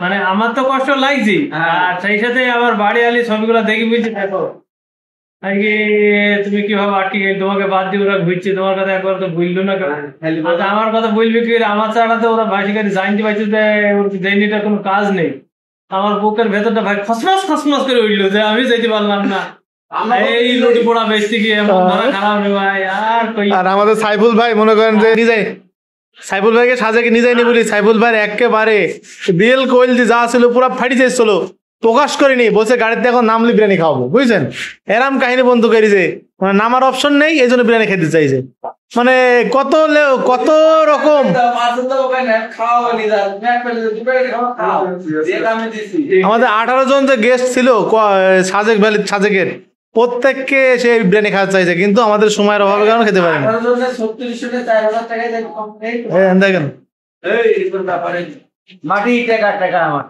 মানে আমার তো কষ্ট লাগছে, আর সেই সাথে আবার বাড়ি আলি ছবিগুলো দেখি বুঝছি। দেখো তুমি কিভাবে আটকে গেলে, তোমাকে বাদ দিয়ে ওরা ঘুরছে, তোমার কথা একবার তো ভুললো না। আচ্ছা আমার কথা বলবি কি, আমার ছাড়া তো ওরা ভাই শিকারি জানতে পারছে যে ওর জেনিটা কোনো কাজ নেই। আমার বুকের ভেতরটা ভাই খসমাস খসমাস করে উঠলো যে আমি যেতে পারলাম না। এই লুটি পোড়া বেচতে গিয়ে ধরা খারাপ রে ভাই। আর আমাদের সাইফুল ভাই মনে করেন যে নিজে সাইফুল ভাইকে সাজেকে নিজে নি বলি, সাইফুল ভাই একেবারে দিল কোয়েল যা ছিল পুরো ফাটি যাচ্ছিল, প্রকাশ করিনি, বলছে গাড়িতে এখন নামলে বিরিয়ানি খাওয়াবো, বুঝছেন? এরাম কাহিনী বন্ধু করি যে মানে নামার অপশন নেই, এই জন্য বিরিয়ানি খেতে চাইছে। মানে কত কত রকম। আমাদের 18 জন যে গেস্ট ছিল সাজেক ভ্যালি সাজেকের, প্রত্যেককে সে বিরিয়ানি খাওয়া চাইছে, কিন্তু আমাদের সময়ের অভাবে কারণে খেতে পারেনি। দেখেন মাটি টাকা টাকা আমার